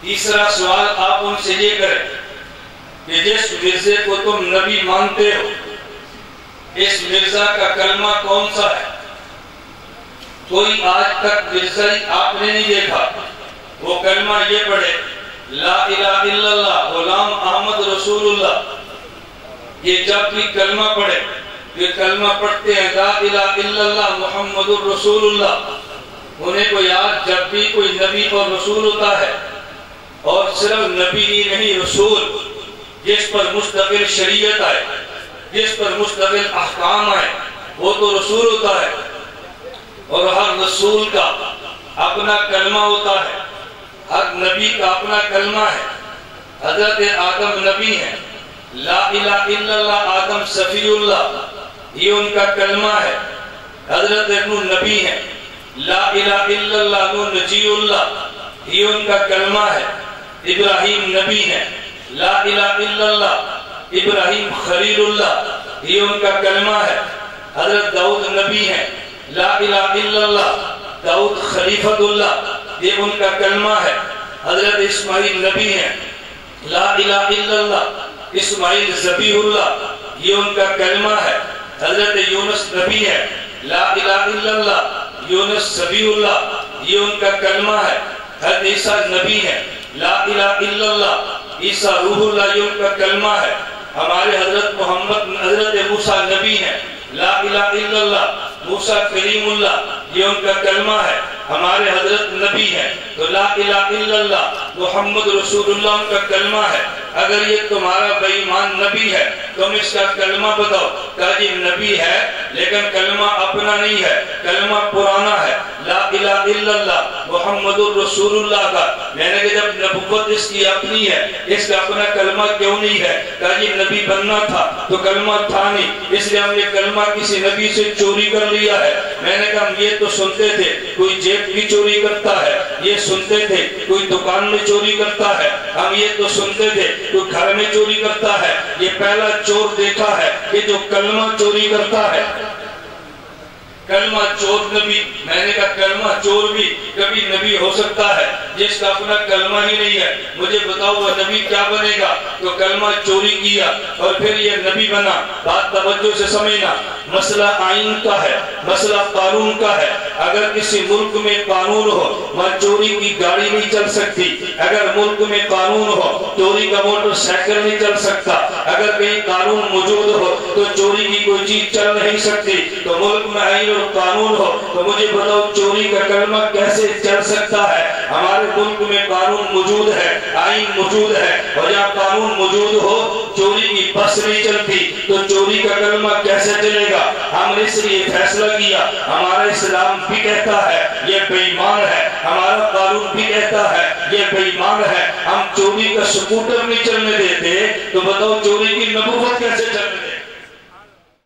تیسرا سوال آپ ان سے یہ کریں کہ جس مرزے کو تم نبی مانتے ہو اس مرزا کا کلمہ کون سا ہے؟ کوئی آج تک مرزا آپ نے نہیں دیکھا وہ کلمہ یہ پڑھے لا الہ الا اللہ غلام احمد رسول اللہ۔ یہ جب بھی کلمہ پڑھے یہ کلمہ پڑھتے ہیں لا الہ الا اللہ محمد رسول اللہ، انہیں کو یاد جب بھی کوئی نبی اور رسول ہوتا ہے، اور صرف نبی ہی نہیں رسول جس پر مستقل شریعت آئے، جس پر مستقل احکام آئے، وہ تو رسول ہوتا ہے۔ اور ہر رسول کا اپنا کلمہ ہوتا ہے، ہر نبی کا اپنا کلمہ ہے۔ حضرت آدم نبی ہیں، لا الہ الا اللہ آدم صفی اللہ، یہ ان کا کلمہ ہے۔ حضرت نوح نبی ہیں، لا الہ الا اللہ نوح نجی اللہ، یہ ان کا کلمہ ہے۔ ابراہیم نبی ہیں، لا الہ الا اللہ ابراہیم خلیل اللہ، یہ ان کا کلمہ ہے۔ حضرت داؤد نبی ہیں، لا الہ الا اللہ داؤد خلیفۃ اللہ، یہ ان کا کلمہ ہے۔ حضرت اسماعیل نبی ہیں، لا الہ الا اللہ اسماعیل ذبیح اللہ، یہ ان کا کلمہ ہے۔ حضرت یونس نبی ہیں، لا الہ الا اللہ یونس ذبیح اللہ، یہ ان کا کلمہ ہے۔ حضرت عیسیٰ نبی ہیں، لا الہ الا اللہ عیسیٰ روح اللہ، یہ ان کا کلمہ ہے۔ ہمارے حضرت موسیٰ نبی ہیں، لا الہ الا اللہ موسیٰ کلیم اللہ، یہ ان کا کلمہ ہے۔ ہمارے حضرت نبی ہیں تو لا الہ الا اللہ محمد رسول اللہ ان کا کلمہ ہے۔ اگر یہ تمہارا بے ایمان نبی ہے تم اس کا کلمہ بتاؤ، کہا جی نبی ہے لیکن کلمہ اپنا نہیں ہے، کلمہ پرانا ہے، لا الہ الا اللہ محمد رسول اللہ کا۔ میں نے کہا جب نبوت اس کی اپنی ہے اس کا اپنا کلمہ کیوں نہیں ہے؟ کہا جی نبی بننا تھا تو کلمہ تھا نہیں، اس لیے ہم نے کلمہ کسی نبی سے چوری کر لیا ہے۔ میں نے کہا ہم یہ تو سنتے تھے کوئی جیب کی چوری کرتا ہے، یہ سنتے تھے کوئی دکان میں چوری کرتا ہے، ہم یہ تو سنتے تھے کوئی گھر میں چوری کرتا ہے، یہ پہلا چور دیکھا ہے کہ جو کلمہ چوری کرتا ہے۔ کلمہ چور نبی، میں نے کہا کلمہ چور بھی کبھی نبی ہو سکتا ہے جس کا اپنا کلمہ ہی نہیں ہے، مجھے بتاؤ وہ نبی کیا بنے گا؟ تو کلمہ چوری کیا اور پھر یہ نبی بنا۔ بات توجہ سے سمجھنا، مسئلہ آئین کا ہے، مسئلہ قانون کا ہے۔ اگر کسی ملک میں قانون ہو وہاں چوری کی گاڑی نہیں چل سکتی، اگر ملک میں قانون ہو چوری کا موٹر سائیکل نہیں چل سکتا، اگر کہیں قانون موجود ہو تو چوری کی کوئی چیز چل نہیں سکتی۔ تو ملک میں آئین اور قانون ہو تو مجھے بتاؤ چوری کا کلمہ کیسے چل سکتا ہے؟ ہمارے ملک میں قانون موجود ہے، آئین موجود ہے، اور جہاں قانون موجود ہو چوری کی بس نہیں چلتی تو چوری کا کلمہ کیسے چلے گا؟ ہم نے اس لیے فیصلہ کیا، ہمارا اسلام بھی کہتا ہے یہ بے ایمان ہے، ہمارا قانون بھی کہتا ہے یہ بے ایمان ہے، ہم چوری کا سکوٹر نہیں چلنے دیتے، تو بتاؤ چوری کی نبوت کیسے چلنے دیتے؟